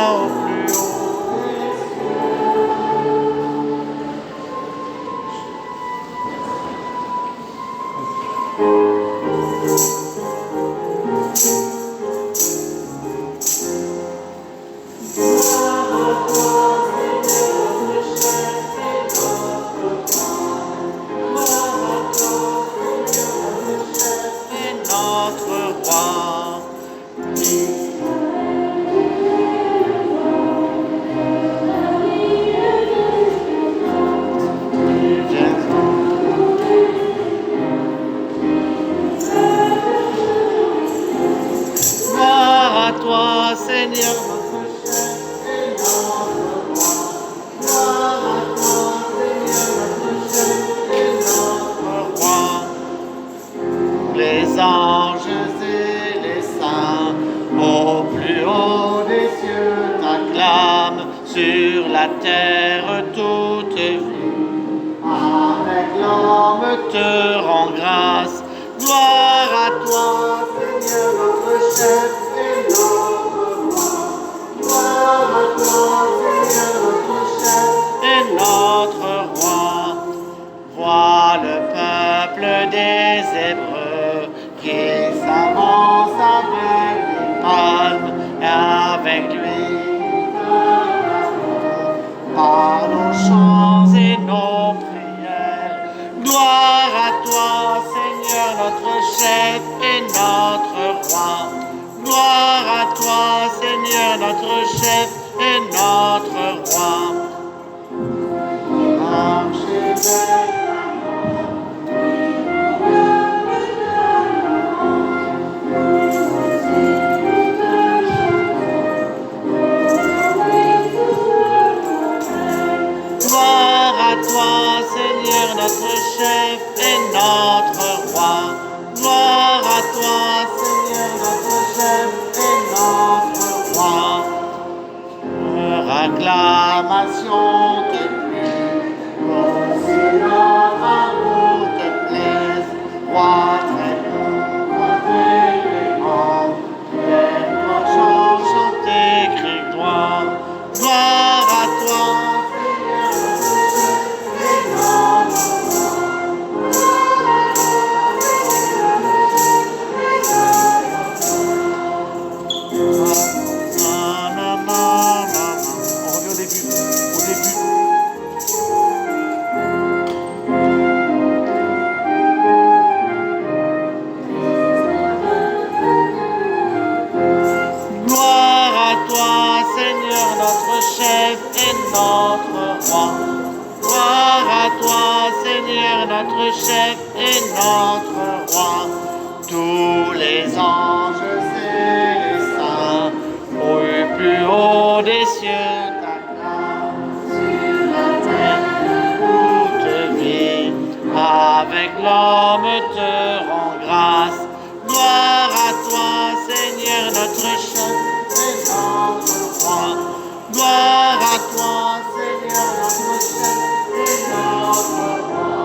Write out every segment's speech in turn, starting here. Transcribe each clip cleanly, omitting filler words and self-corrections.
au plus haut. Sur la terre toute vie, avec l'homme te rend grâce. Gloire à toi, Seigneur notre chef et notre roi. Gloire à toi, Seigneur notre chef et notre roi. Vois le peuple des Hébreux qui s'avance avec les palmes et avec lui. Par nos chants et nos prières, gloire à toi, Seigneur notre chef et notre roi. Gloire à toi, Seigneur notre chef et notre roi. Marchez vers Seigneur notre chef et notre roi. Gloire à toi, Seigneur notre chef et notre roi. Acclamation te plut, aussi notre amour te plaise. Roi très bon, roi très clément, viens-toi chanter, crie gloire. Gloire à toi, chef et notre roi. Gloire à toi, Seigneur notre chef et notre roi. Tous les anges et les saints, au plus haut des cieux, t'acclament. Sur la terre, toute vie, avec l'homme te rend grâce. Gloire à toi, Seigneur notre chef et notre roi. Gloire à toi, Seigneur notre chef et notre roi.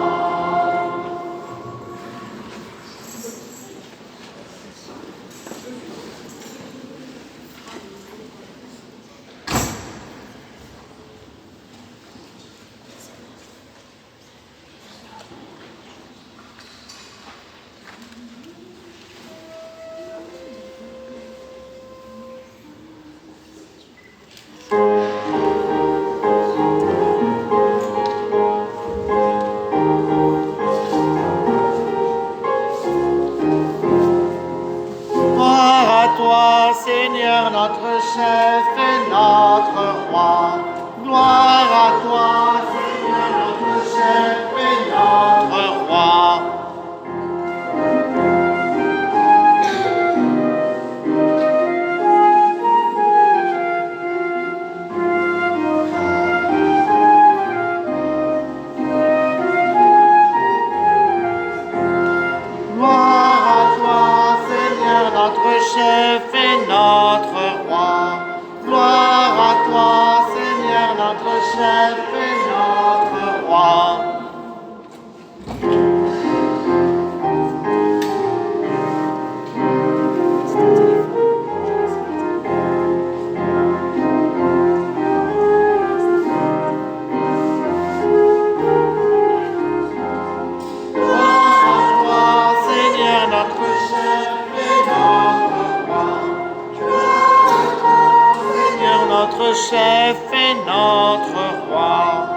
Seigneur notre chef et notre roi. Gloire à toi, Seigneur notre chef et notre roi. Gloire à toi, Seigneur notre chef et notre roi. Gloire à toi, Seigneur notre chef et notre roi. notre chef et notre roi.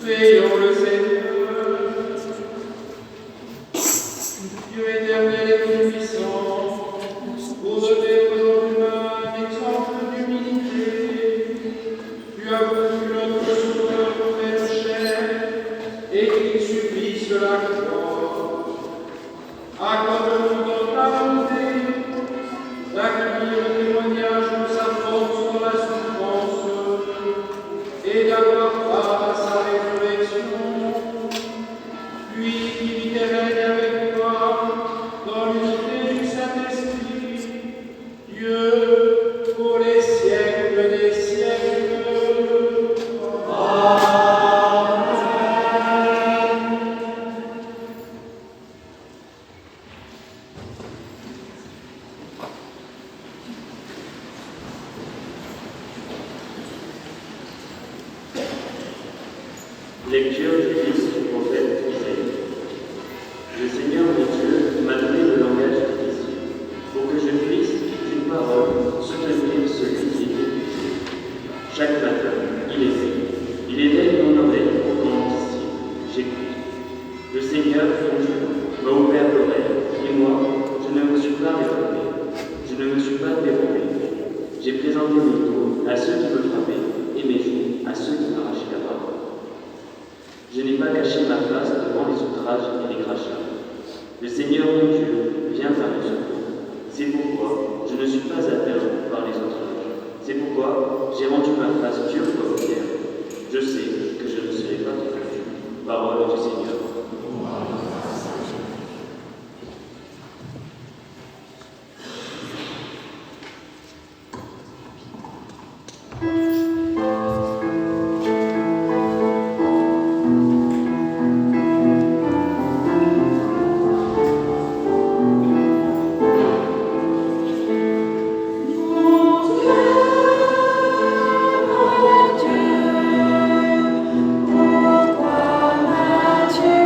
Prions le Seigneur. Dieu éternel et tout-puissant, vous donnez aux hommes humains un exemple d'humilité. Tu as voulu notre Sauveur faire chair et qu'il subisse la croix. Accorde-nous dans ta bonté d'accueillir le témoignage de sa force dans la souffrance et d'avoir part à sa résurrection, puis qu'il vit et règne avec toi dans l'unité du Saint-Esprit, Dieu pour les siècles des siècles. Amen. Lecture du livre du prophète Isaïe. Le Seigneur mon Dieu m'a donné le langage difficile, pour que je puisse, d'une parole, soutenir celui qui est épuisé. Chaque matin, il éveille mon oreille au camp d'ici. J'écoute. Le Seigneur, mon Dieu, m'a ouvert l'oreille, et moi, je ne me suis pas révolté. Je ne me suis pas dérobé. J'ai présenté mon dos à ceux qui me frappaient, et mes joues à ceux qui m'arrachaient la parole. Je n'ai pas caché ma face devant les outrages et les crachats. Le Seigneur mon Dieu vient à mon secours. C'est pourquoi je ne suis pas atteint par les outrages. C'est pourquoi j'ai rendu ma face dure comme pierre. Je sais que je ne serai pas confondu. Parole du Seigneur. Pourquoi m'as-tu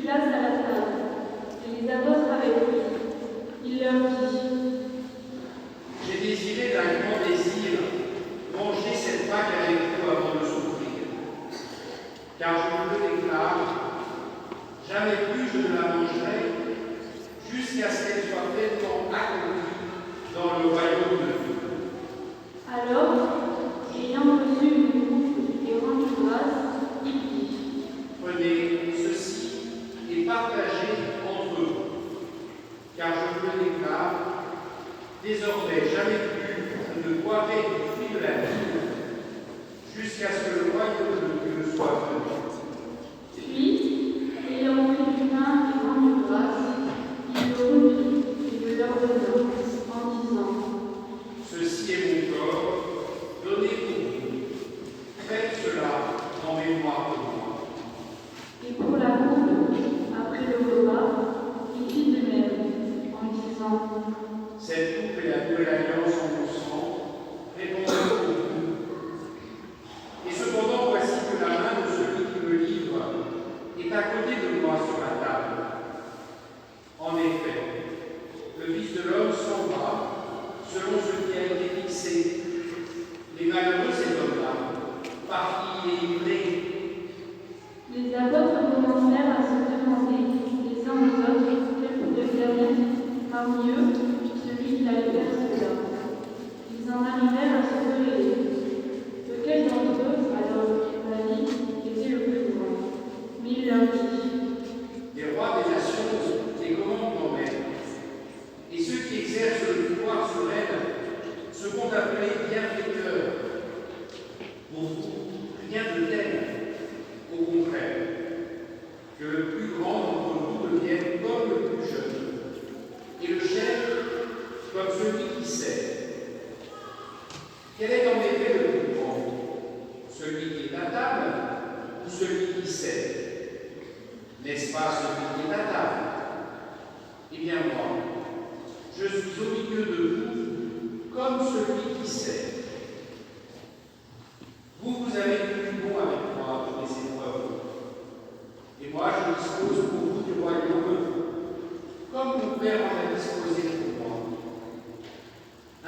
place à la table, et les apôtres avec lui. Il leur dit: J'ai désiré d'un grand désir manger cette Pâque avec vous avant de souffrir. Car je vous le déclare, jamais plus je ne la mangerai jusqu'à ce qu'elle soit pleinement accomplie dans le royaume de Dieu. Alors, ayant reçu une coupe et rendu grâce, il dit: Prenez ceci et partagez entre vous. Car je vous le déclare, désormais jamais plus je ne boirai du fruit de la vie jusqu'à ce que le royaume de Dieu soit venu. Puis, ayant pris du pain et rendu grâce, il le rompit et le leur donna, en disant: Ceci est mon corps, donné pour vous. Faites cela en mémoire de moi. Et pour la coupe, après le repas, il fit de même, en disant: Cette coupe est la nouvelle alliance en mon sang, répondez pour vous. Et cependant, voici que la main de celui qui me livre est à côté de moi sur la table. En effet, le Fils de l'homme s'en va selon ce qui a été fixé. Les malheureux, cet homme-là, par qui il est livré. Les apôtres commencèrent à se demander les uns aux autres quel pouvait être parmi eux celui qui allait faire cela. Ils en arrivèrent à se quereller. Lequel d'entre eux, alors la vie, était le plus grand? Mais il leur dit: Les rois des nations les commandent en maître, et ceux qui exercent le pouvoir sur elles se font appeler bienfaiteurs. Pour vous, rien de tel. Au contraire, que le plus grand d'entre vous devienne comme le plus jeune, et le chef comme celui qui sait. Quel est en effet le plus grand? Celui qui est à table ou celui qui sait? N'est-ce pas celui qui est à table? Eh bien moi, je suis au milieu de vous comme celui qui sait. Vous avez été bon avec moi pour les épreuves. Et moi, je dispose pour vous du royaume, comme mon Père en a disposé pour moi.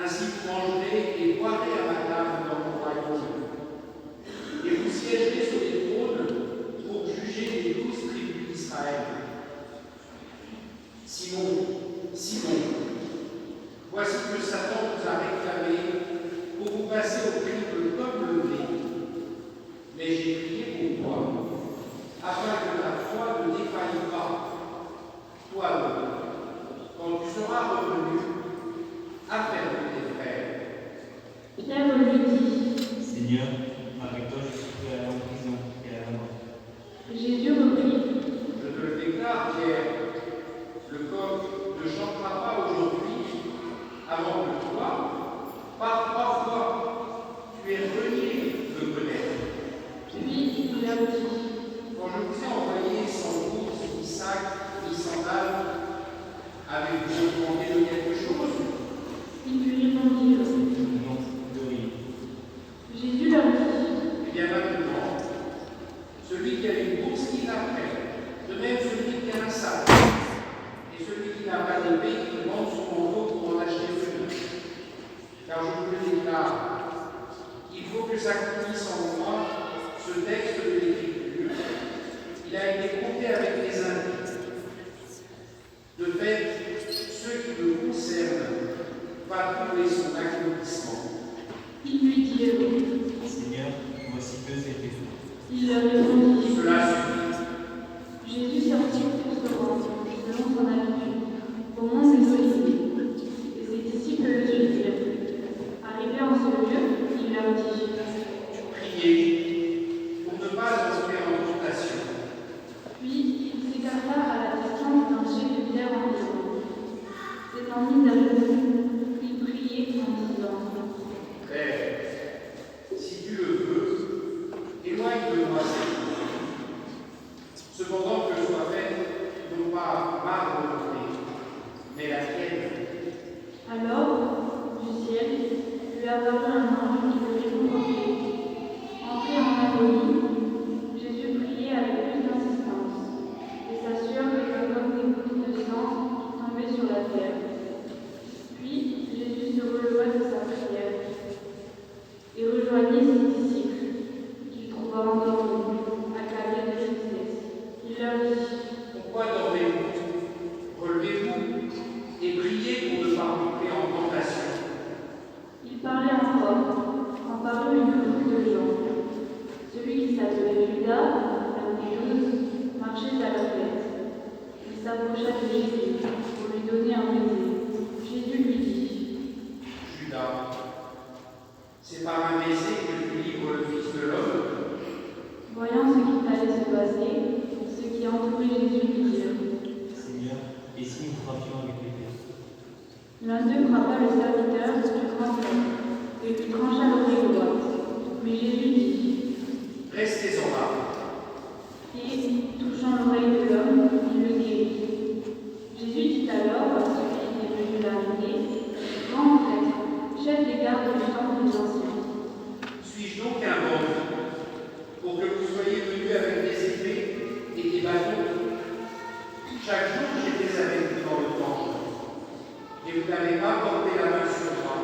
Ainsi vous mangerez et boirez à ma table dans mon royaume. Et vous siégerez sur les trônes pour juger les 12 tribus d'Israël. Simon, Simon, voici que Satan vous a réclamé pour vous passer au crible comme le blé. Mais j'ai prié pour toi, afin que ta foi ne défaille pas. Toi, quand tu seras revenu, affermis tes frères. Pierre lui dit: Seigneur, avec toi je suis prêt à aller en prison et à la mort. Jésus reprit: Je te le déclare, Pierre, le coq ne chantera pas aujourd'hui avant que toi, par 3 fois, tu aies renié de me connaître. Puis il leur dit: Quand je vous ai envoyé sans bourse, ni sac, ni sandales, avez-vous demandé de quelque chose? Ils lui répondirent: Non, de rien. Jésus leur dit: Eh bien maintenant, celui qui a une bourse qui la prête, de même celui qui a un sac, et celui qui n'a pas d'épée qui demande son manteau pour en acheter une. Car je vous le déclare, il faut que s'accomplisse en moi ce texte de l'Écriture. Il a été compté avec les indices. De fait, ceux qui le concernent va trouver son accomplissement. Ils lui dirent: Seigneur, voici que c'est fait. Il leur répondit: Cela suffit. Jésus sortit pour se rendre, selon son habitude, au mont des Oliviers. Et ses disciples le suivirent. Arrivé en ce lieu, il leur dit: Priez pour ne pas entrer en tentation. Puis il s'écarta à la distance d'un jet de pierre environ. S'étant mis à genoux, il priait en disant: Père, si tu le veux, éloigne de moi cette chose. Cependant que soit faite non pas ma volonté, mais la tienne. Alors, du ciel, lui apparut un ange qui le récompensait. Entré en agonie, Jésus priait avec plus d'insistance, et sa sueur leur dit, pourquoi dormez-vous? Relevez-vous et priez pour ne pas rentrer en tentation. il parlait encore, quand parut une foule de gens. Celui qui s'appelait Judas, l'un des 12, marchait à leur tête. Il s'approcha de Jésus pour lui donner un baiser. Jésus lui dit, Judas, c'est par un baiser que tu livres le Fils de l'homme. voyant ce qui allait se passer, ceux qui entouraient Jésus lui dirent, Seigneur, et si nous frappions avec l'épée? l'un d'eux frappa le serviteur du grand prêtre et lui trancha l'oreille droite. Mais Jésus dit, Restez en là. et, touchant l'oreille de l'homme, il le guérit. Jésus dit alors à ceux qui étaient venus l'arrêter, grand prêtre, chef des gardes du temple des anciens, Suis-je donc un bandit pour que vous soyez venus avec des épées et des bâtons? Chaque jour, j'étais avec vous dans le temple, et vous n'avez pas porté la main sur moi.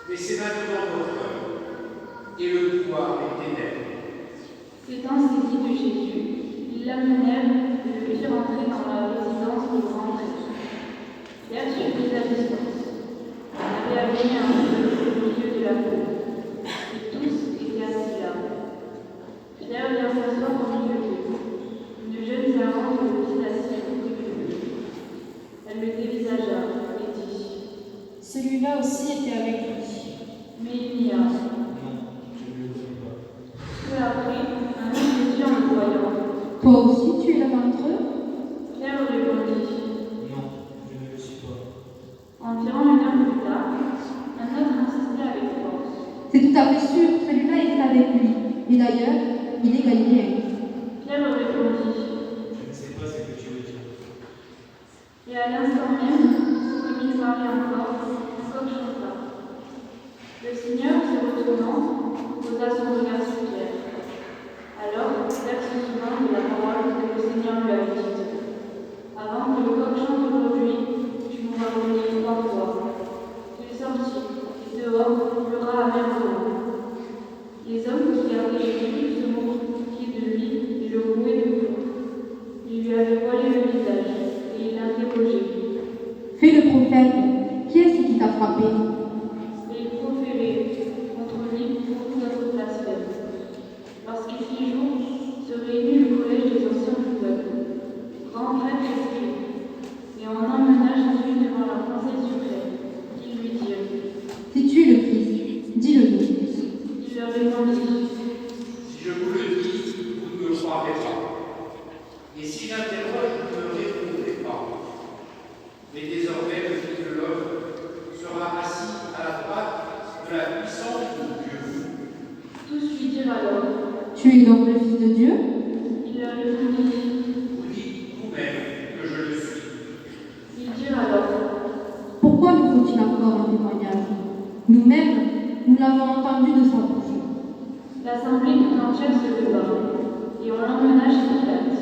Mais c'est maintenant votre heure, et le pouvoir est ténèbres. s'étant saisi de Jésus, ils l'amenèrent et le firent entrer dans la résidence du grand prêtre. Pierre suivit à distance. On avait allumé un feu au milieu de la cour, et tous étaient assis là. Pierre vient s'asseoir au milieu d'eux. Une jeune servante le vit assis auprès de lui. Elle le dévisagea et dit, Celui-là aussi était avec lui. mais il n'y a. Non, je ne le connais pas. Peu après, un homme de Dieu en le voyant. Toi aussi, tu es l'un d'entre eux? Pierre répondit. Non, je ne le suis pas. Environ une heure plus tard, un autre insistait avec force. C'est tout à fait sûr, celui-là était avec lui. Et d'ailleurs, il est galiléen. Pierre répondit. Je ne sais pas ce que tu veux dire. Et à l'instant même, comme il parlait encore, un coq chanta. Le Seigneur, se retournant, posa son regard sur Pierre. Alors, Pierre se souvint de la parole que le Seigneur lui avait dite. Avant que le coq chante aujourd'hui, tu m'auras renié 3 fois. Il sortit, et dehors, pleura amèrement. Les hommes qui gardaient Jésus se moquaient de lui et le rouaient de coups. Ils lui avaient voilé le visage, et il l'interrogeait. Fais le prophète. Qui est-ce qui t'a frappé? Et il proférait contre lui beaucoup d'autres blasphèmes. Lorsqu'il fit jour, se réunit le collège des anciens du peuple, grand prêtre et scribes, et on emmena Jésus devant la conseil suprême. Ils lui dirent. Si tu es le Christ, dis-le-nous. Il leur répondit. Si je vous le dis, vous ne me croirez pas. Et si j'interroge, vous ne me répondrez pas. Mais désormais, le Fils de l'homme sera assis à la droite de la puissance de Dieu. Tous lui dirent alors. Tu es donc le Fils de Dieu? Il leur répondit. Vous dites vous-même que je le suis. Ils dirent alors. Pourquoi nous faut-il encore un témoignage? Nous-mêmes, nous l'avons entendu de sa bouche. L'assemblée tout entière se leva, et on l'emmena chez Pilate.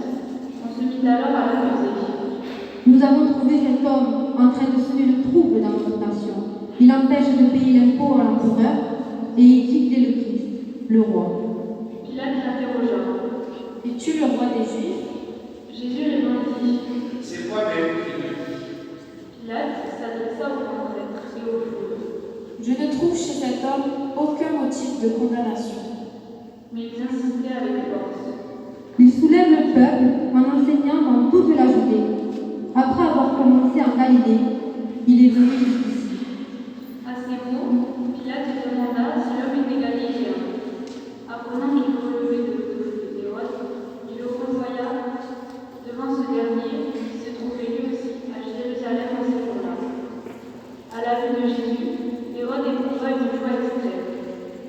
On se mit alors à l'accuser. Nous avons trouvé cet homme en train de semer le trouble dans notre nation. Il empêche de payer l'impôt à l'empereur et il dit qu'il est le Christ, le roi. Pilate l'interrogea. Es-tu le roi des Juifs? Jésus répondit. C'est moi-même qui le dis. Pilate s'adressa au grand prêtre et aux foules. Je ne trouve chez cet homme aucun motif de condamnation. Mais ils insistaient avec force. Il soulève le peuple en enseignant dans toute la Judée. Après avoir commencé en Galilée, il est venu jusqu'ici. À ces mots, Pilate demanda si l'homme était galiléen. Apprenant qu'il relevait de Hérode, il le renvoya devant ce dernier, qui se trouvait lui aussi à Jérusalem en ces jours-là. À la vue de Jésus, Hérode éprouva une joie extrême.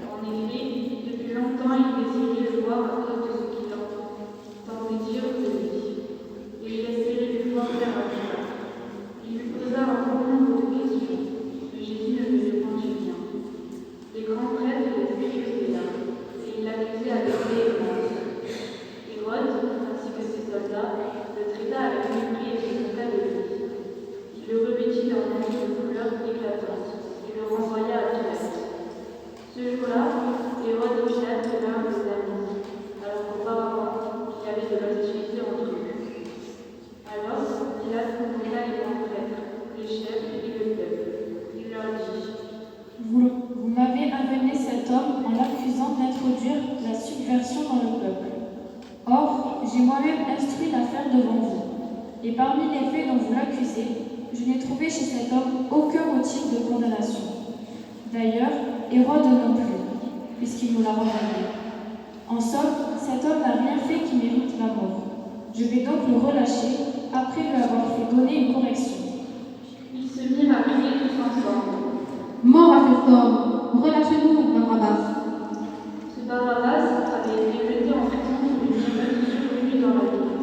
En effet, depuis longtemps, il désirait le voir à cause de ce qu'il entendait dire de lui. Et il espérait lui voir faire un miracle. Il lui posa un grand nombre de questions, mais Jésus ne lui répondit rien. Les grands prêtres et les scribes étaient là, et ils l'accusaient avec véhémence. Hérode, ainsi que ses soldats, le traita avec mépris et se moqua de lui. Il le revêtit d'un manteau de couleur éclatante et le renvoya à Pilate. Ce jour-là, Hérode et Pilate vinrent des amis, alors qu'auparavant, il y avait de l'hostilité j'ai moi-même instruit l'affaire devant vous. Et parmi les faits dont vous l'accusez, je n'ai trouvé chez cet homme aucun motif de condamnation. D'ailleurs, Hérode non plus, puisqu'il nous l'a renvoyé. En somme, cet homme n'a rien fait qui mérite la mort. Je vais donc le relâcher après lui avoir fait donner une correction. Ils se mirent à prier tous ensemble. Mort à cet homme, relâche-nous, Barabbas. Ce Barabbas avait été jeté en prison pour une émeute survenue dans la ville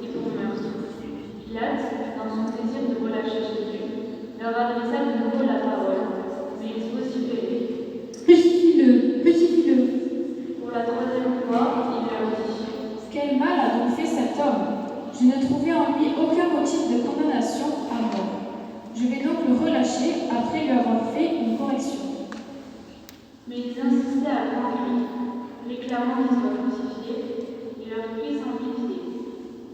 et pour meurtre. Pilate, dans son désir de relâcher Jésus, leur adressa de nouveau la parole, mais ils vociféraient. Crucifie-le, crucifie-le. Pour la troisième fois, il leur dit: quel mal a donc fait cet homme? Je ne trouvais en lui aucun motif de condamnation à mort. Je vais donc le relâcher après lui avoir fait une correction. Mais ils insistaient à grand cri, réclamant qu'il soit crucifié, et leur cri sans pitié.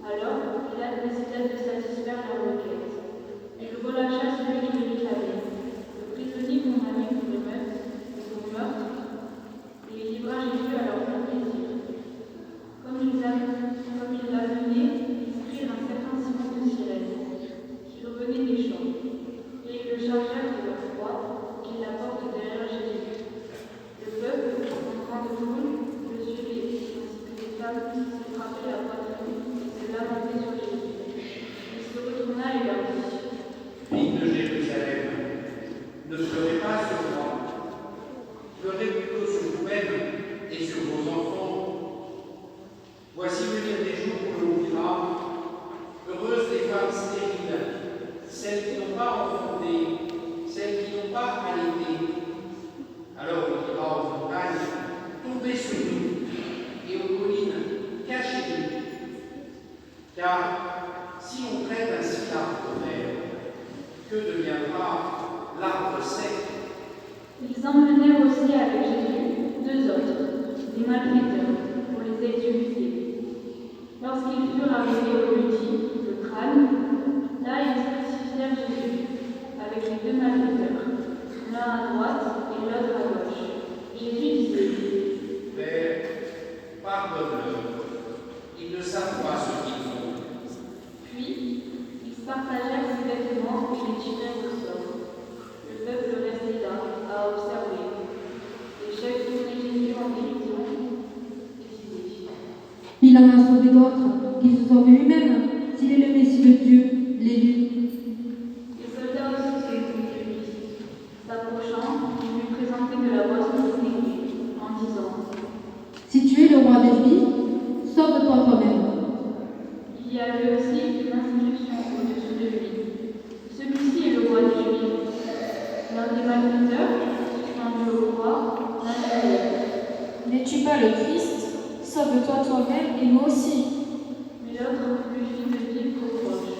Alors, Pilate décida de satisfaire leur requête. Il relâcha celui qui le réclamait, le prisonnier condamné pour le meurtre, et il livra Jésus à leur bon plaisir. Comme il l'a mené, ils prirent un certain Simon de Cyrène, qui revenait des champs, et ils le chargèrent de leur croix pour qu'il la porte derrière Jésus. Le peuple, en grande foule, le suivait, ainsi que les femmes qui se frappaient la poitrine et se lamentaient sur Jésus. Il se retourna et leur dit: Fille de Jérusalem, ne pleurez pas sur moi, pleurez plutôt sur vous-même et sur vos enfants. Voici venir des jours où l'on dira: heureuses les femmes stériles, celles qui n'ont pas enfanté, celles qui n'ont pas allaité. Alors on dira aux montagnes: tombez sur nous, et aux collines: cachez-nous. Car si on traite ainsi l'arbre vert, que deviendra l'arbre sec? Ils emmenèrent aussi avec Jésus 2 autres, des malfaiteurs, pour les exécuter. Lorsqu'ils furent arrivés au logis, le crâne, là ils crucifièrent Jésus avec les 2 malfaiteurs, l'un à droite et l'autre à gauche. Jésus disait: Père, pardonne-leur, ils ne savent pas ce qu'ils font. Puis, ils partagèrent ses vêtements et les tirèrent au sort. Le peuple restait là, à observer. Les chefs tournaient Jésus en dérision et disaient: Il en a sauvé d'autres, qu'il se sauve lui-même, s'il est le Messie de Dieu, l'élu. Les soldats aussi se moquaient de lui. S'approchant, ils lui présentaient de la boisson dénégée, en disant: Si tu es le roi des Juifs, sauve-toi toi-même. il y avait aussi une inscription au-dessus de lui: celui-ci est le roi des Juifs. L'un des malfaiteurs, suspendu au roi, l'injuriait: n'es-tu pas le Christ? Sauve-toi toi-même et nous aussi. Mais l'autre lui fit de vifs reproches: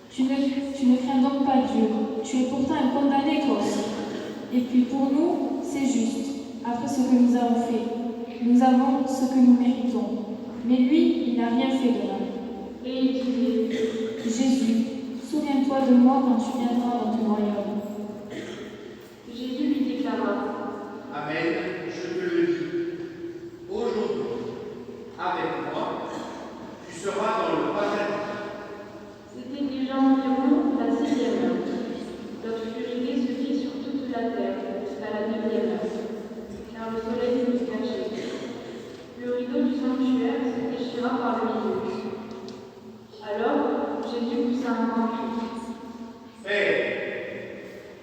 tu ne crains donc pas Dieu, tu es pourtant un condamné toi aussi. Et puis pour nous, c'est juste, après ce que nous avons fait. Nous avons ce que nous méritons. Mais lui, il n'a rien fait de mal. Et il disait: Jésus, souviens-toi de moi quand tu viendras dans ton royaume. Jésus lui déclara: Amen, je te le dis. Aujourd'hui, avec moi, tu seras dans le paradis. C'était déjà environ la 6e heure. L'obscurité se fit sur toute la terre jusqu'à la 9e heure, car le soleil s'était caché. Le rideau du sanctuaire se déchira par le milieu. Alors, Jésus poussa un grand cri: Père,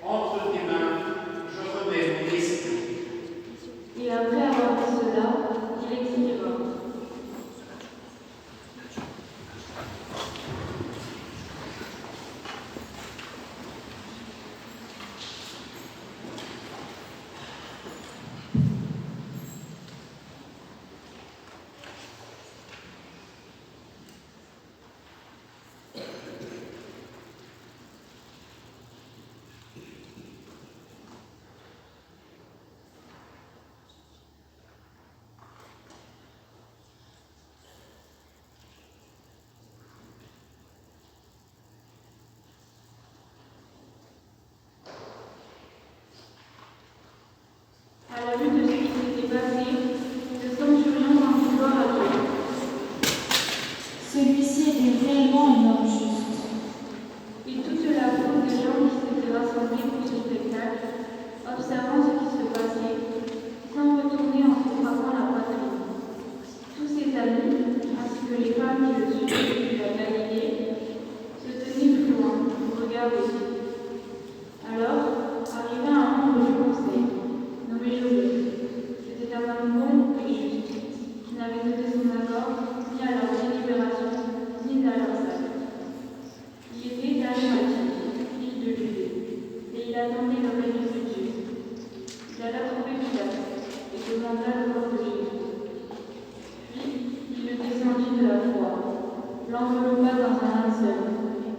entre tes mains, je remets mon esprit. Et après avoir dit cela, il expira. celui-ci était réellement un homme juste. Et toute la foule de gens qui s'étaient rassemblés pour ce spectacle, observant ce qui se passait, s'en retournaient en se frappant la poitrine. Tous ses amis, ainsi que les femmes qui le suivaient depuis la Galilée, se tenaient plus loin, regard aussi. Alors, arriva un membre du conseil, nommé Joseph. C'était un homme bon et juste, qui n'avait donné son accord ni à leur délibération, ni à leur salut. Il était d'Arimathie, fils de Judée, et il attendait le règne de Dieu. Il alla trouver Pilate et demanda le corps de Jésus. Puis, il le descendit de la croix, l'enveloppa dans un linceul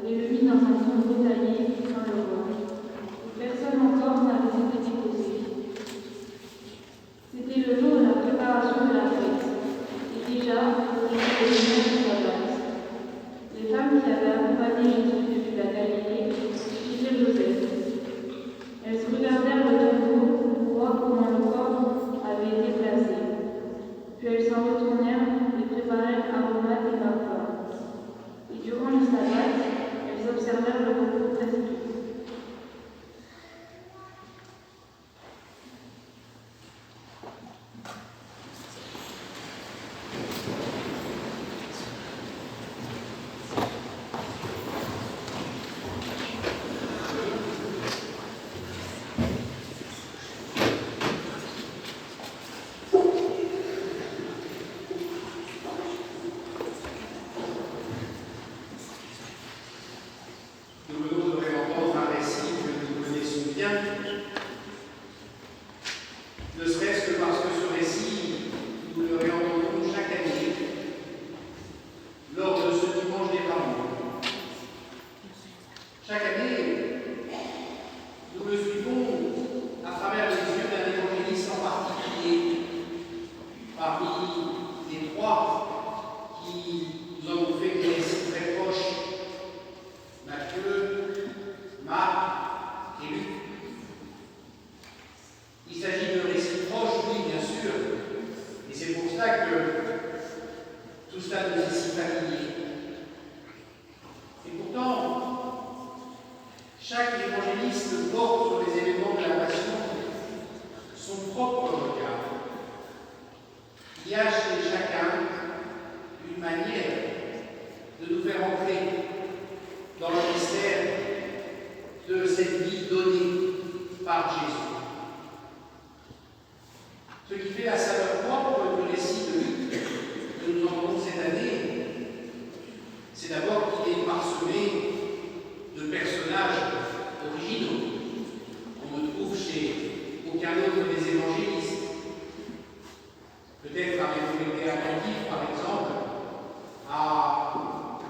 et le mit dans un tombeau taillé dans le roc. Personne encore n'avait été déposé. C'était le jour de la préparation de la fête, et déjà, il était le jour de sabbat. Les femmes qui avaient accompagné Jésus depuis la Galilée suivaient Joseph. Elles se regardèrent le tombeau pour voir comment le corps avait été placé. Puis elles s'en retournèrent et préparèrent aromates et parfums. Et durant le sabbat, elles observèrent le repos presque. Nous venons de réentendre un récit que nous connaissons bien, ne serait-ce que parce que ce récit, nous le réentendons chaque année lors de ce dimanche des Parents. Chaque année, nous le suivons à travers les yeux d'un évangéliste en particulier, parmi les trois qui nous ont fait des récits très proches. Matthieu, Marc et Luc. Il s'agit de récits proches, oui, bien sûr, et c'est pour ça que tout cela nous est si familier. Et pourtant, chaque évangéliste porte sur les événements de la Passion son propre regard. Il y a chez chacun une manière de nous faire entrer dans le mystère de cette vie donnée par Jésus. Ce qui fait la saveur propre du récit de Luc que nous entendons cette année, c'est d'abord qu'il est parsemé de personnages originaux qu'on ne trouve chez aucun autre des évangélistes. Peut-être avez-vous été attentif, par exemple, à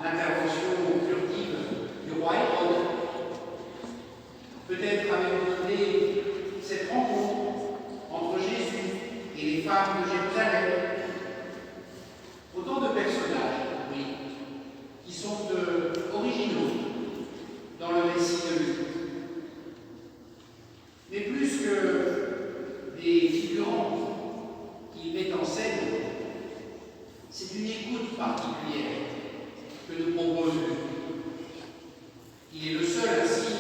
l'intervention furtive du roi Hérode. Peut-être avez-vous noté cette rencontre entre Jésus et les femmes de Jérusalem. Autant de personnages, oui, qui sont originaux dans le récit de Luc. Mais plus que des figurants qu'il met en scène, c'est une écoute particulière que nous propose Luc. Il est le seul ainsi,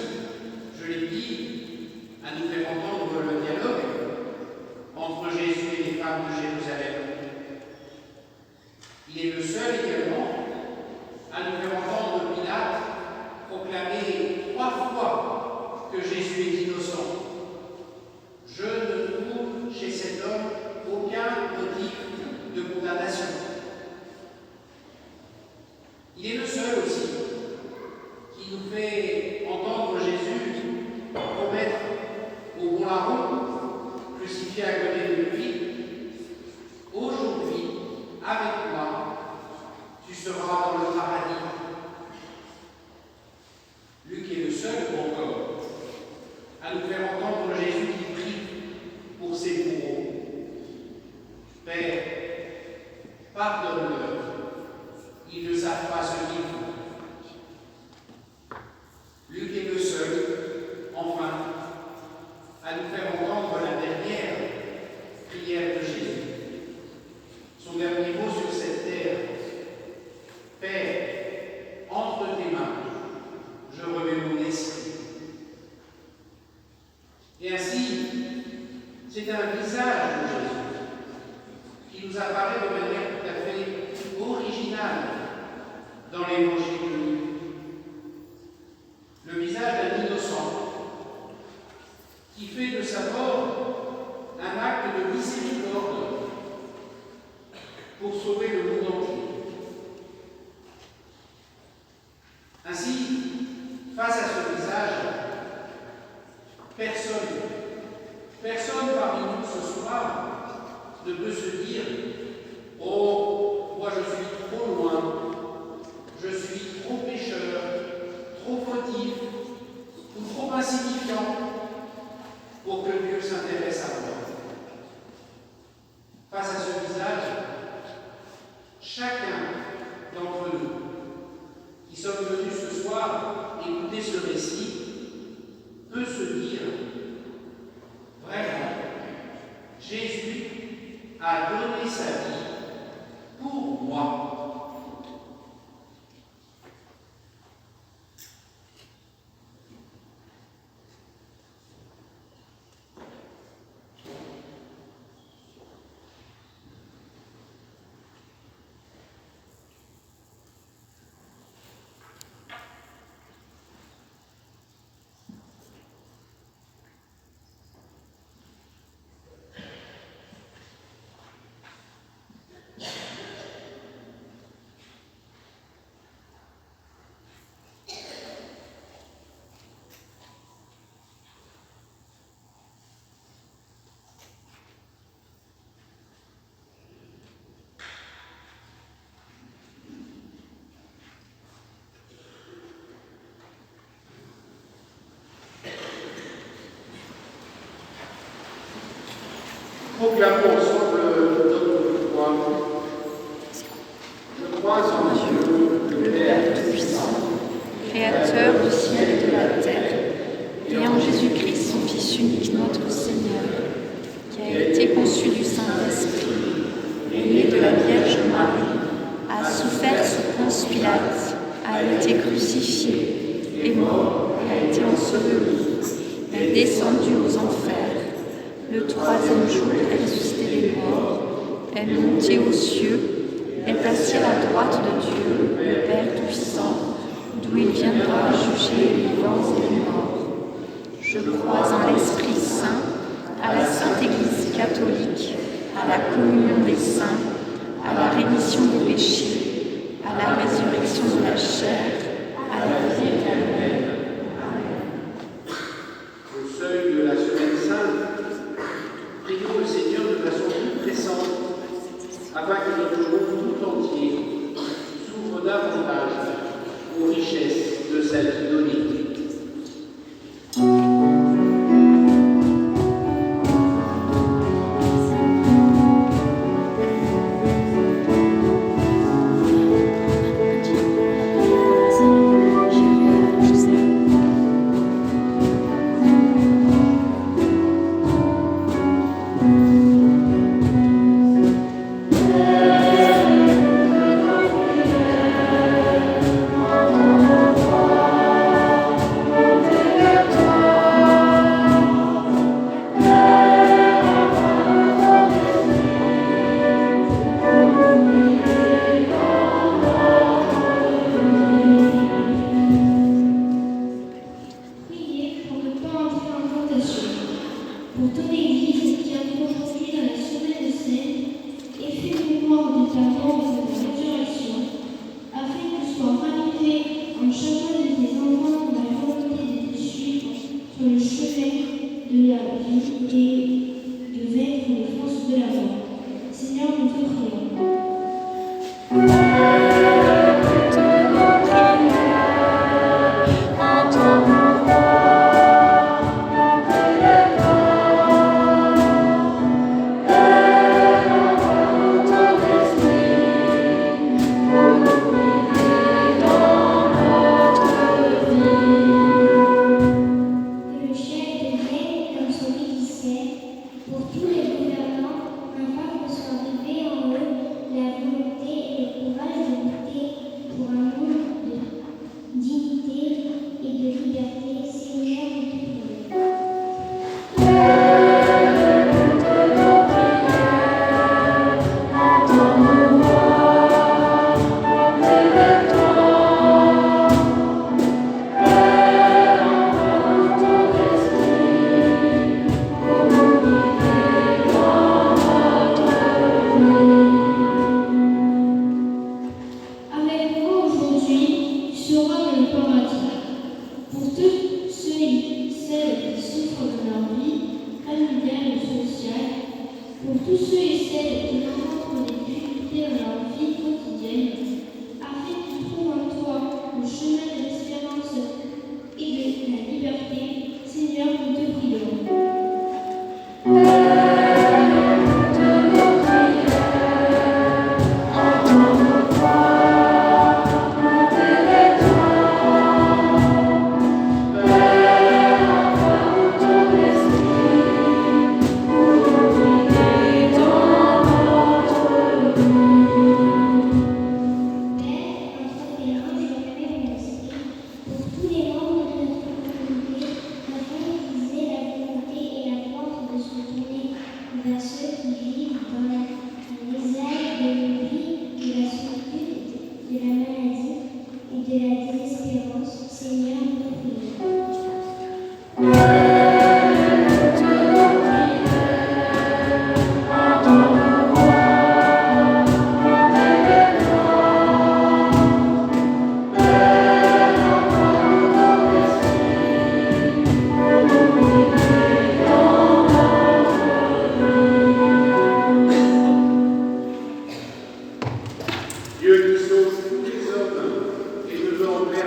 je l'ai dit, à nous faire entendre le dialogue entre Jésus et les femmes de Jérusalem. Il est le seul également à nous faire entendre Pilate proclamer 3 fois que Jésus est innocent. Je ne trouve chez cet homme aucun motif de condamnation. Il est le seul aussi qui nous fait entendre Jésus promettre au bon larron, crucifié à côté de lui, « Aujourd'hui, avec moi, tu seras dans le paradis. » Luc est le seul encore à nous faire entendre Jésus qui prie pour ses bourreaux. « Père, pardonne-leur. Ils ne savent pas ce qu'ils font. » Luc est le seul, enfin, à nous faire entendre la dernière prière de Jésus. Son dernier mot sur cette terre. Père, l'évangile de Luc. Le visage d'un innocent qui fait de sa mort un acte de miséricorde pour sauver le monde entier. Ainsi, face à ce visage, personne parmi nous ce soir ne peut se dire « Oh, moi je suis trop loin, je suis trop pécheur, trop fautif ou trop insignifiant pour que Dieu s'intéresse à moi. » Face à ce visage, chacun d'entre nous qui sommes venus ce soir écouter ce récit peut se dire « Vraiment, Jésus a donné sa vie pour moi. » Proclamons ensemble notre foi. Je crois en Dieu, le Père Tout-Puissant, Créateur du ciel et de la terre, et en Jésus-Christ, son Fils unique, notre Seigneur, qui a été conçu du Saint-Esprit, né de la Vierge Marie, a souffert sous Ponce Pilate, a été crucifié, est mort et a été enseveli, est descendu aux enfers. Le troisième jour, est ressuscité des morts, est monté aux cieux, est assis à la droite de Dieu, le Père Tout-Puissant, d'où il viendra juger les vivants et les morts. Je crois en l'Esprit Saint, à la Sainte Église catholique, à la communion des saints, à la rémission des péchés, à la résurrection de la chair, à la vie éternelle. Au seuil de la Semaine Sainte, prions le Seigneur de façon toute pressante, afin que notre monde tout entier s'ouvre davantage aux richesses de sa vie donnée. Que le ciel te règne comme son Fils aura le paradis. Pour tous ceux et celles qui souffrent dans leur vie, familiale ou sociale, pour tous ceux et celles qui rencontrent des difficultés dans leur vie quotidienne, afin qu'ils trouvent en toi le chemin de l'espérance et de la liberté, Seigneur, nous te prions. Dieu qui sauve tous les hommes et nous en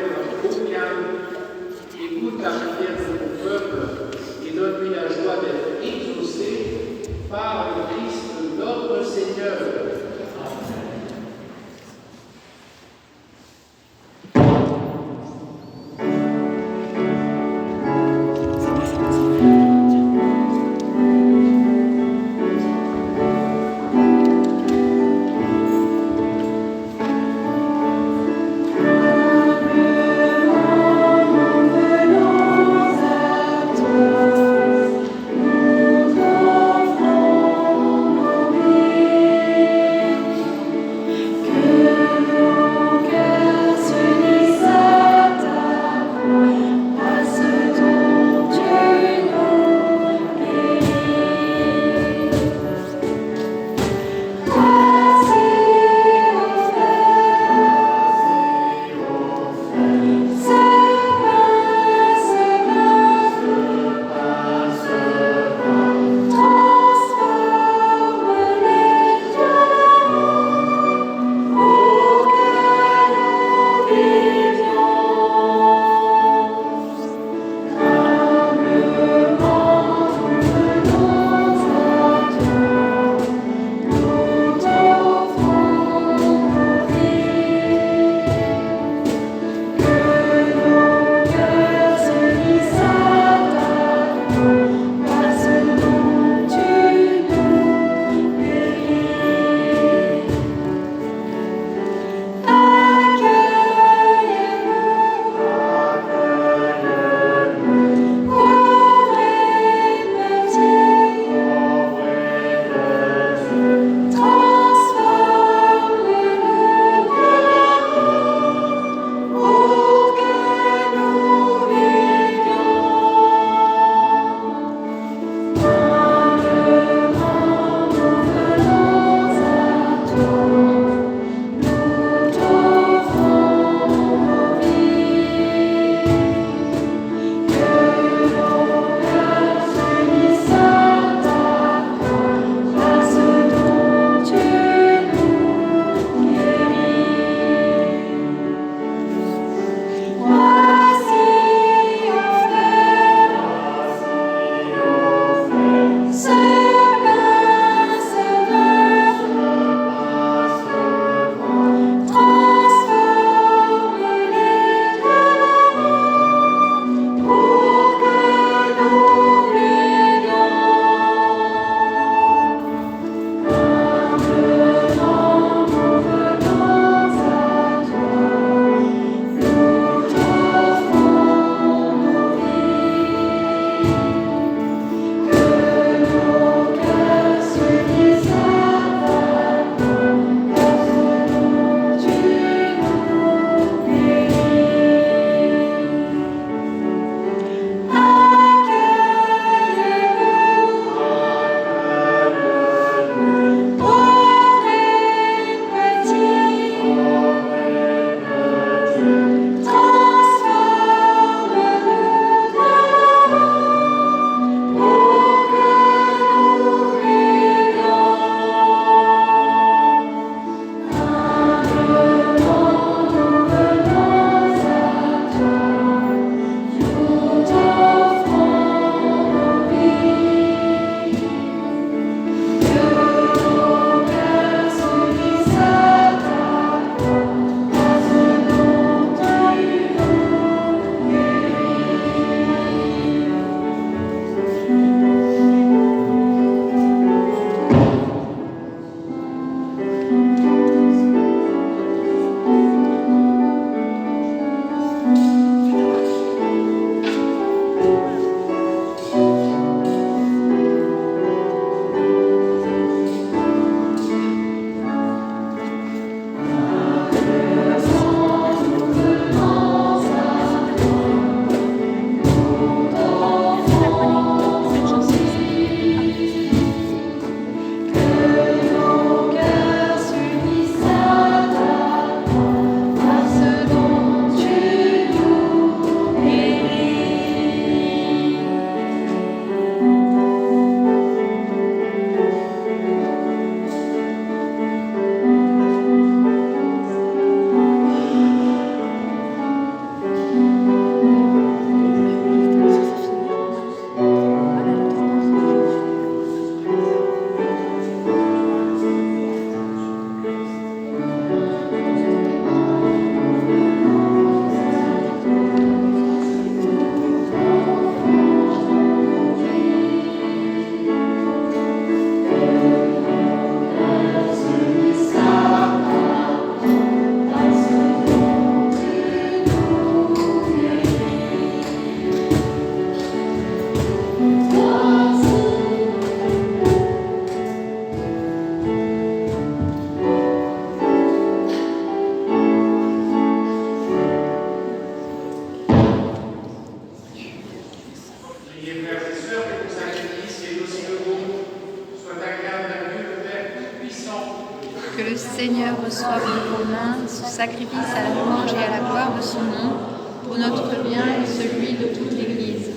Seigneur reçoive de vos mains ce sacrifice à la louange et à la gloire de son nom, pour notre bien et celui de toute l'Église.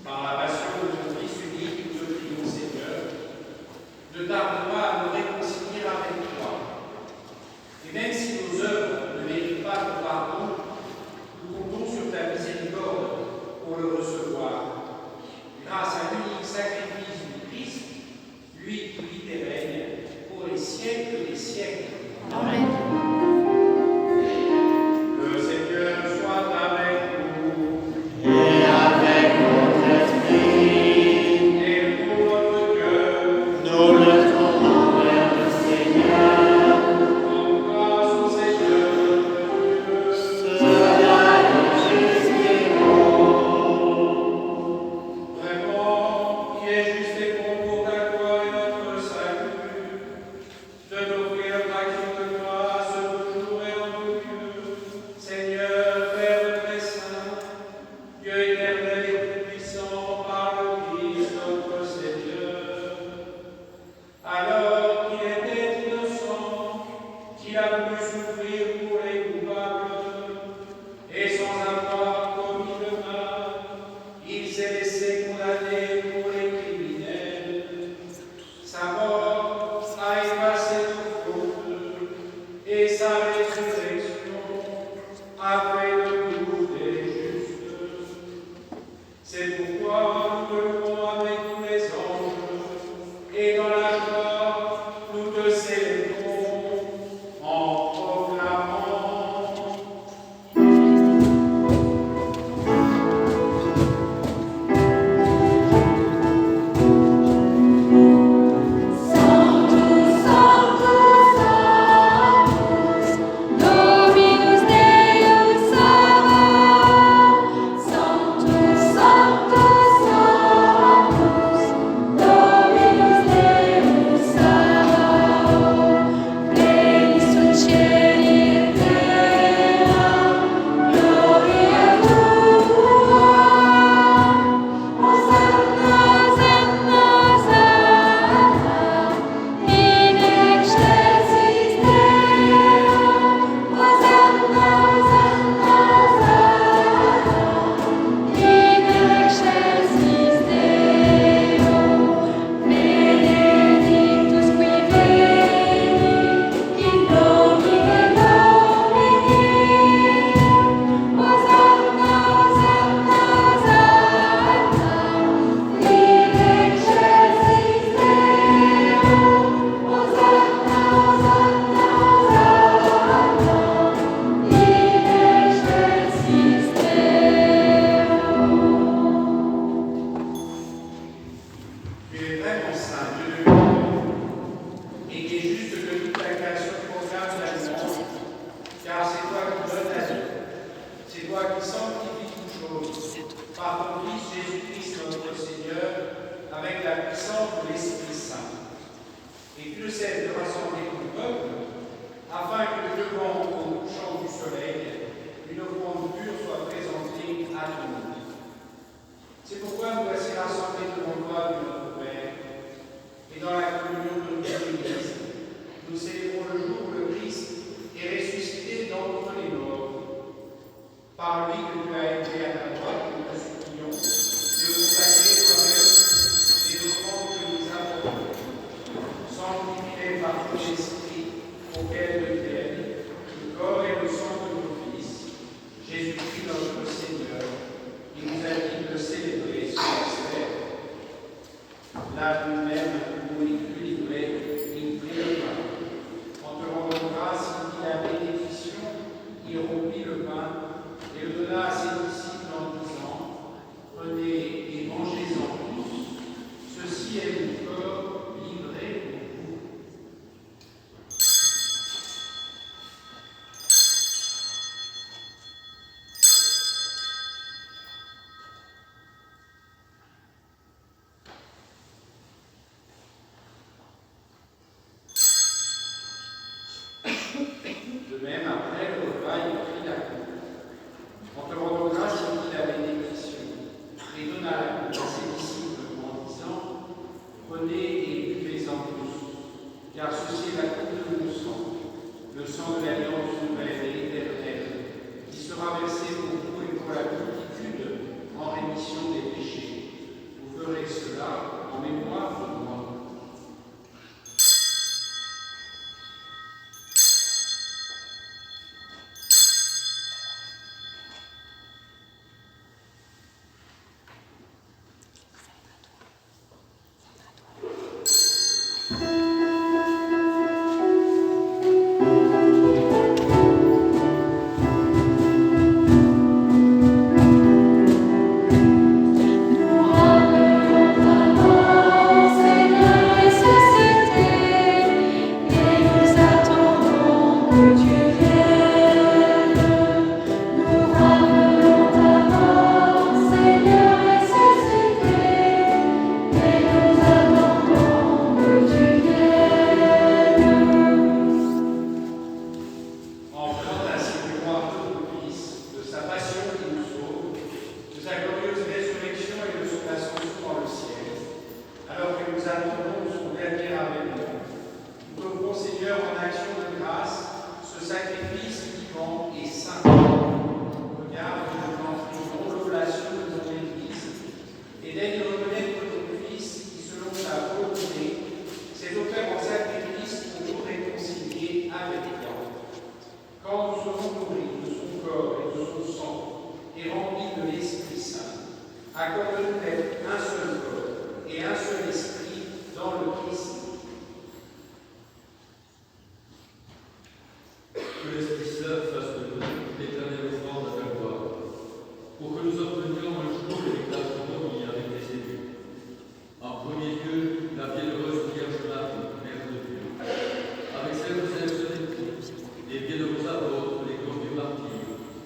Par la passion de ton Fils unique, nous te prions, Seigneur, ne tarde pas à nous réconcilier avec toi. Et même si nos œuvres ne méritent pas ton pardon, nous comptons sur ta miséricorde pour le recevoir. Grâce à l'unique sacrifice du Christ, lui qui vit et règne pour les siècles des siècles. Amen. Le Seigneur soit avec nous. Et avec votre esprit, Et pour notre cœur, nous le tournons vers le Seigneur. en grâce au Seigneur notre Dieu. Cela est juste et bon. Vraiment, il est juste et bon pour ta gloire et notre salut, de t'offrir l'action de grâce toujours et en tout lieu. Seigneur, Père très saint, Dieu éternel et tout-puissant, par le Christ notre Seigneur. Alors qu'il était innocent, qu'il a voulu souffrir pour les coupables, et sans avoir commis le mal, il s'est laissé condamner pour les criminels. Sa mort a effacé nos fautes, et sa résurrection a fait de nous des justes. C'est pourquoi nous te louons avec tous les anges, et dans la joie, nous te célébrons en proclamant. Dominus Deus Sabaoth, Sanctus, Sanctus, Sanctus, Dominus Deus Sabaoth, plenius cieli et terra, gloria tua. Hosanna, Hosanna, Hosanna, in excelsis Deo. Hosanna, Hosanna, Hosanna, in excelsis Deo. Benedictus qui venit in nomine Domini. Hosanna, Hosanna, Hosanna, in excelsis Deo. Hosanna, Hosanna, Hosanna, in excelsis Tu es vraiment saint, Dieu de l'univers, et il est juste que toute la création proclame ta louange, car c'est toi qui donnes la vie, c'est toi qui sanctifies toutes choses, par ton Fils Jésus-Christ notre Seigneur, avec la puissance de l'Esprit Saint. Et tu ne cesses de rassembler ton peuple, afin que devant au couchant du soleil, une offrande pure soit présentée à ton nom. C'est pourquoi nous voici rassemblés devant toi, Dieu notre Père, et dans la communion de notre Église, nous célébrons le jour où le Christ est ressuscité d'entre les morts. Par lui que tu as été à ta droite, nous te supplions de consacrer toi-même les offrandes que nous apportons. Sanctifie-les par ton esprit, auquel deviennent le corps et le sang de ton Fils, Jésus-Christ notre Seigneur, qui nous a dit de célébrer ce mystère. Là lui-même, pour y livrer, il prit le pain. En te rendant grâce, il dit la bénédiction, il rompit le pain et le donna à ses disciples en disant: Prenez et mangez-en tous, ceci est mon corps livré pour vous. De même, après le repas, il prit la coupe. En te rendant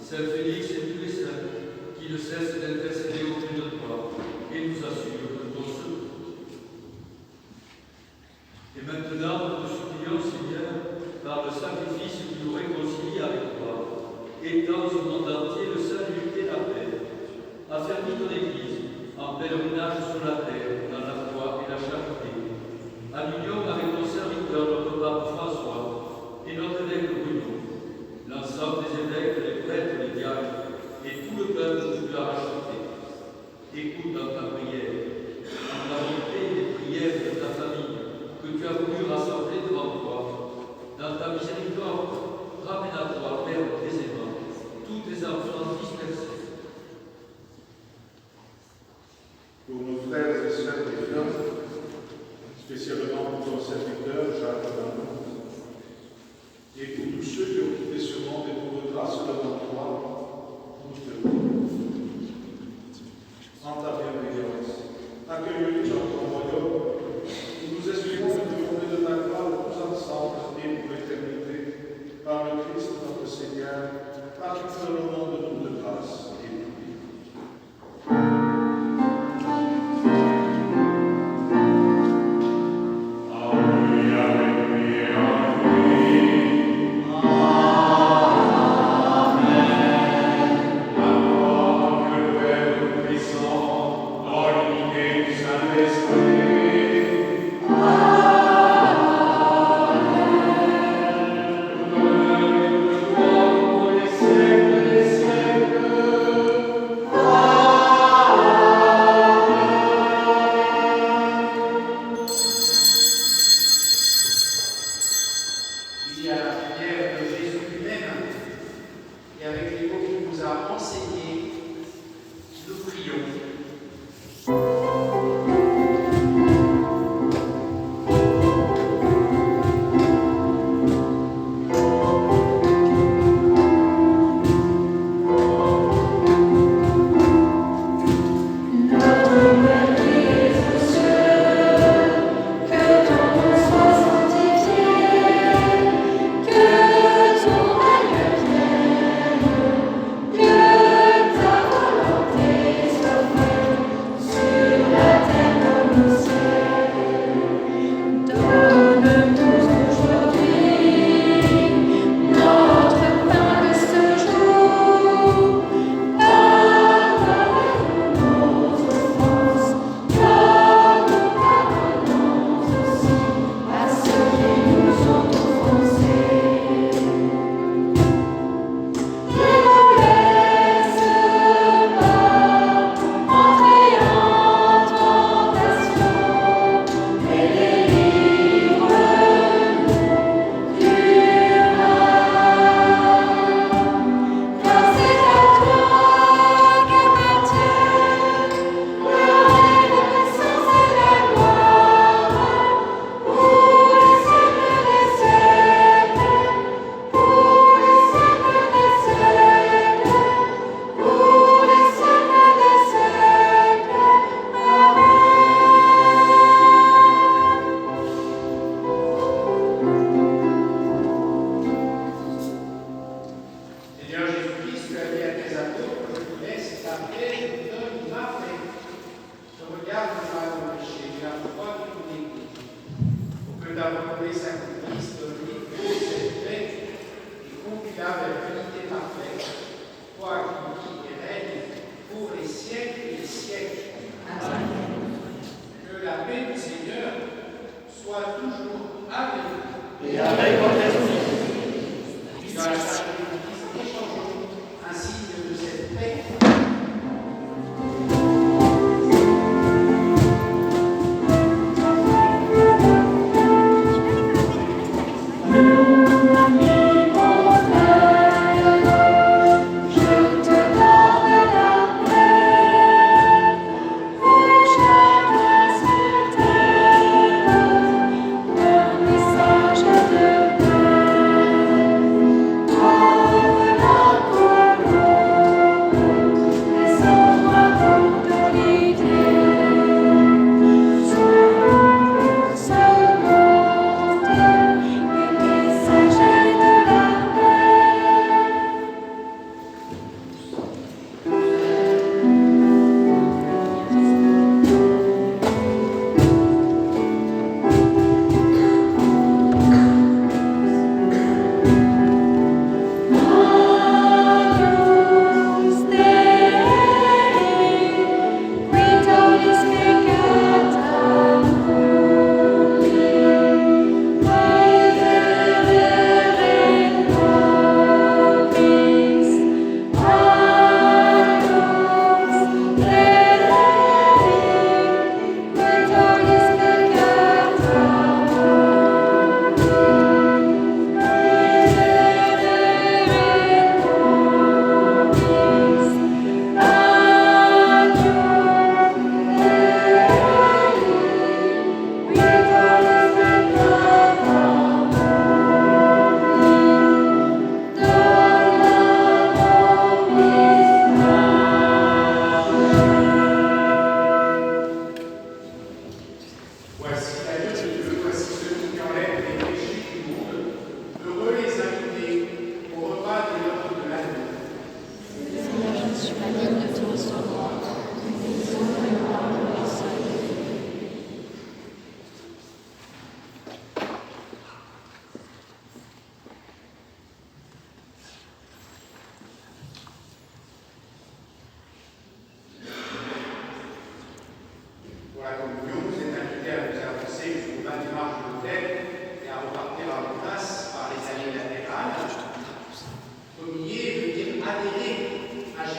Saint Félix et tous les saints, qui ne cessent d'intercéder auprès de toi et nous assurent de ton secours. Et maintenant, nous te supplions, Seigneur, par le sacrifice qui nous réconcilie avec toi, étends au monde entier le salut et la paix. Affermis ton Église en pèlerinage sur la terre, dans la foi et la charité, en union avec ton serviteur, notre pape François, et notre évêque Bruno, l'ensemble des évêques, les prêtres, les diacres, et tout le peuple que tu as racheté. Écoute dans ta prière, en la volonté des prières de ta famille, que tu as voulu rassembler devant toi. Dans ta miséricorde, ramène à toi, Père des aimants, tous tes enfants dispersés. Pour nos frères et sœurs des Fleurs, spécialement pour ton serviteur Jacques Danon, et pour tous ceux qui ont quitté ce monde et pour grâce devant toi, nous te prions. En ta bienveillance, accueille-nous dans ton royaume. Nous nous espérons de trouver de ta gloire tous ensemble et pour l'éternité, par le Christ notre Seigneur, par qui fait le monde de toute grâce et de vie.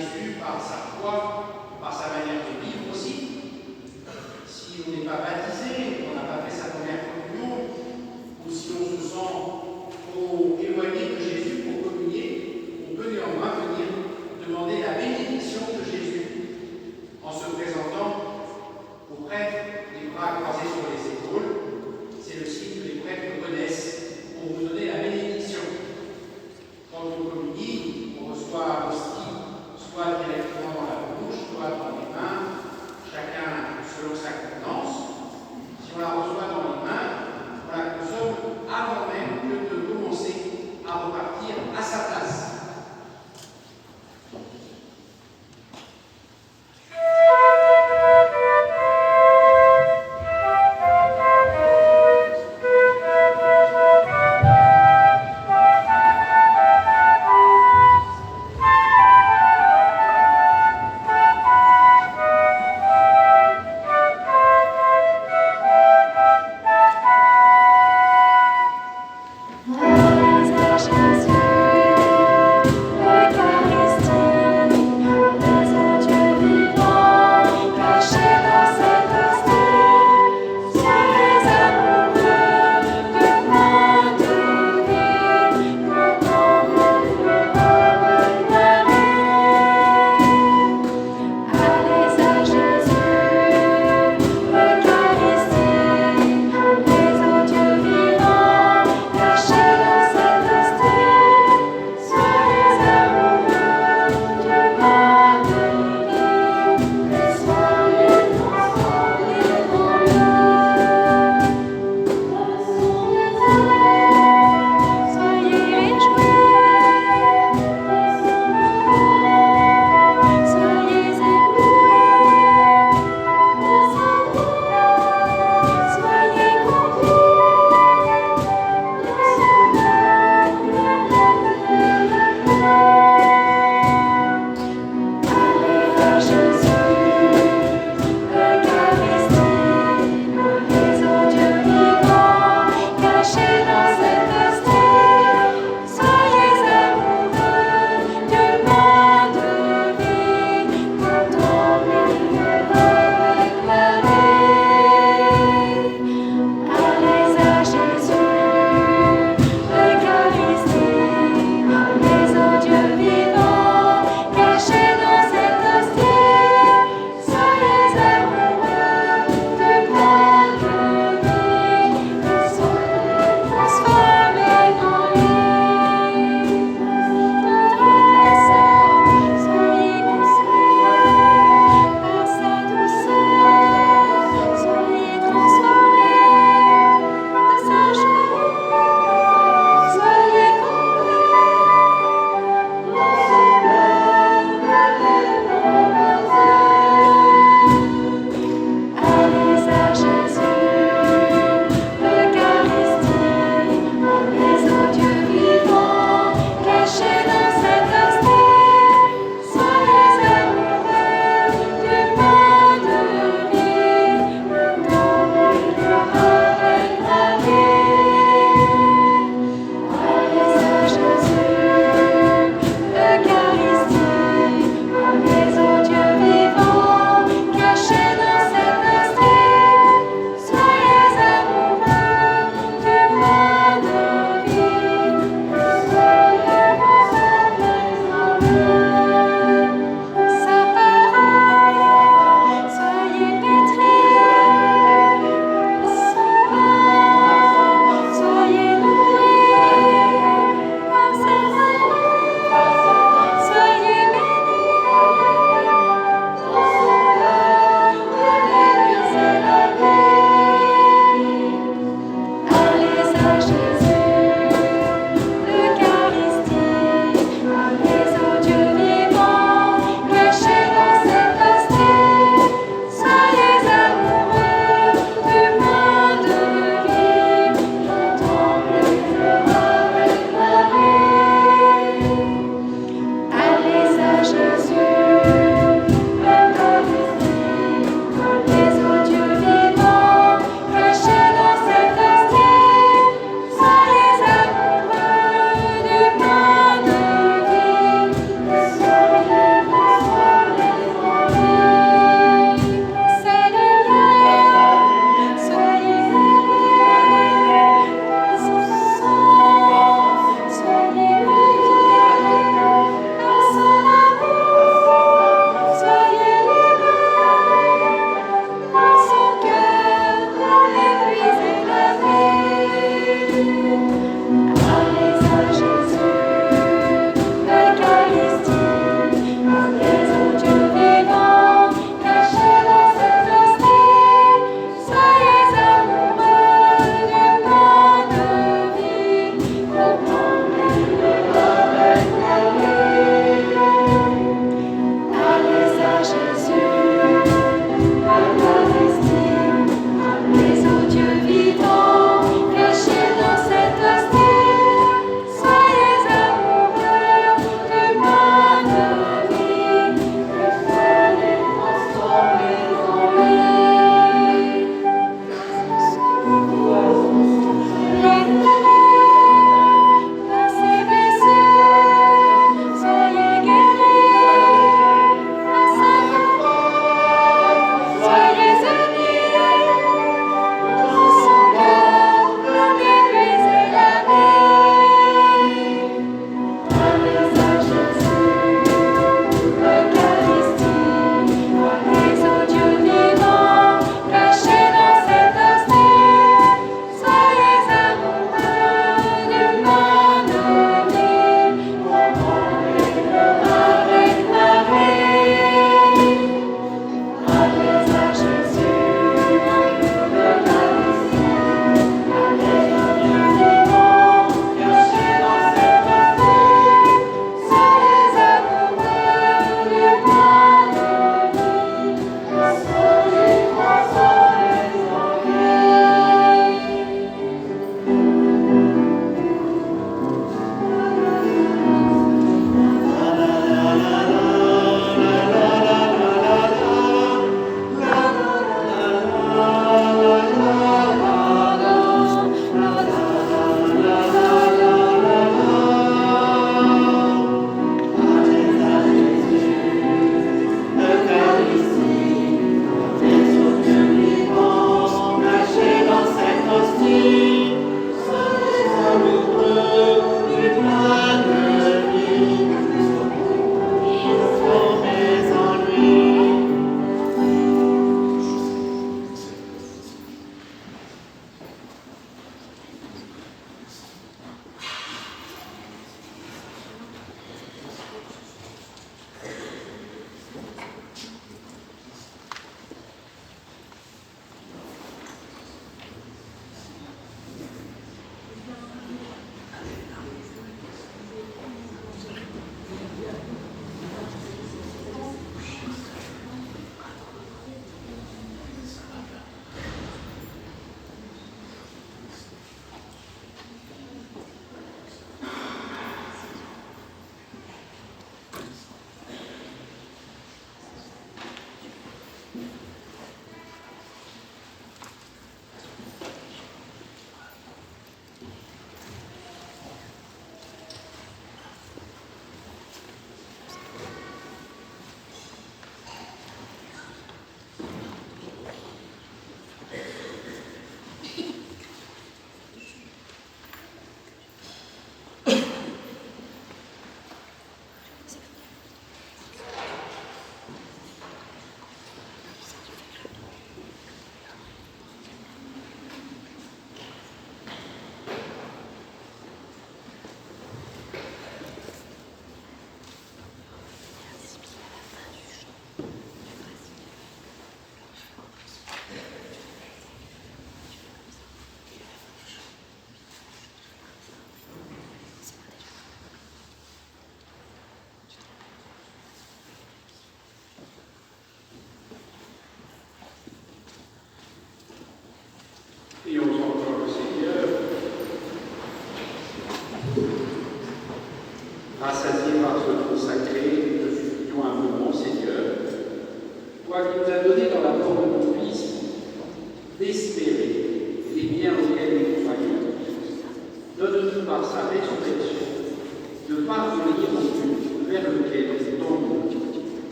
Jésus par sa foi, par sa manière de vivre aussi. Si on n'est pas baptisé, on n'a pas fait sa première communion, ou si on se sent trop éloigné de Jésus pour communier, on peut néanmoins venir demander la bénédiction de Jésus en se présentant au prêtre, les bras croisés sur les épaules. C'est le signe que les prêtres connaissent pour vous donner la bénédiction. Quand on communie, on reçoit l'hostie, soit directement dans la bouche, soit dans les mains, chacun selon sa contenance. Si on la reçoit dans les mains, on la consomme avant même que de commencer à repartir à sa place.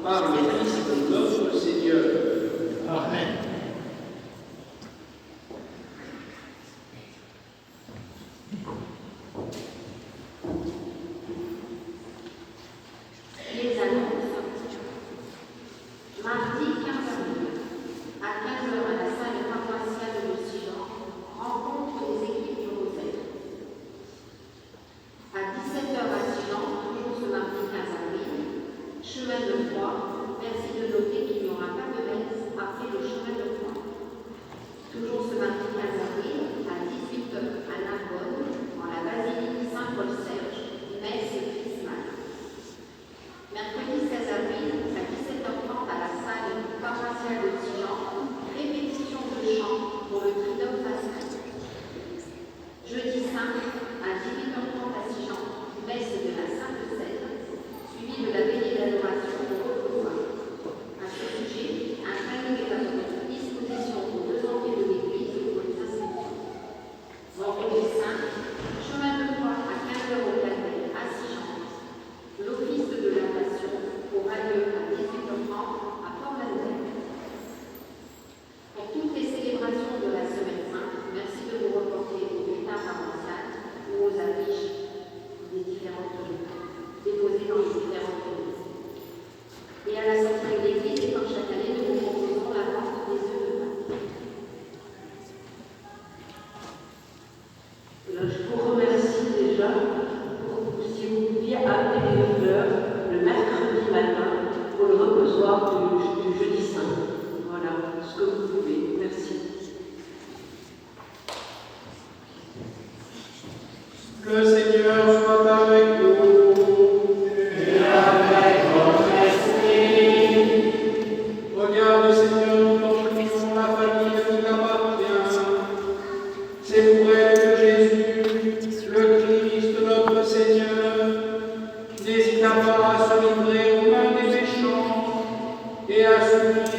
par le Christ notre Seigneur. Amen. Les annonces. Mardi 15 avril, à 15h à la salle paroissiale de Sijan, rencontre des équipes du Rosaire. À 17h à Sijan, toujours ce mardi 15 avril, chemin de Croix. Merci de noter qu'il n'y aura pas de messe après le chemin de Croix. Toujours ce mardi 15 avril, à 18h à Narbonne, en la basilique Saint-Paul-Serge, messe chrismale. Mercredi 16 avril, à 17h30 à la salle paroissiale de Sijan, répétition de chant pour le Triduum pascal. Jeudi 5, à 18h30 à Sijan, messe de la Sainte Seine, suivie de la veillée d'adoration au reposoir. À ce sujet, un planning est à votre disposition aux 2 entrées de l'église pour les inscriptions. Vendredi 5, chemin de Croix à 15h au Calvaire à Sijan. L'office de la Passion aura lieu à 18h30 à Port-la-Nouvelle. Pour toutes les célébrations de la Semaine Sainte, merci de vous reporter au bulletin paroissial ou aux affiches des différentes déposées dans les différentes églises. Et à la sortie de l'église, et comme chaque année, nous vous proposons la vente des œufs de Pâques. Je vous remercie déjà si vous pouviez amener les fleurs le mercredi matin pour le reposoir du jeudi saint. Voilà ce que vous pouvez. Merci. Le Seigneur soit avec vous. Et avec votre esprit. Regarde, Seigneur, notre union, la famille qui t'appartient. C'est pour elle que Jésus, le Christ, notre Seigneur, n'hésita pas à se livrer aux mains des méchants et à subir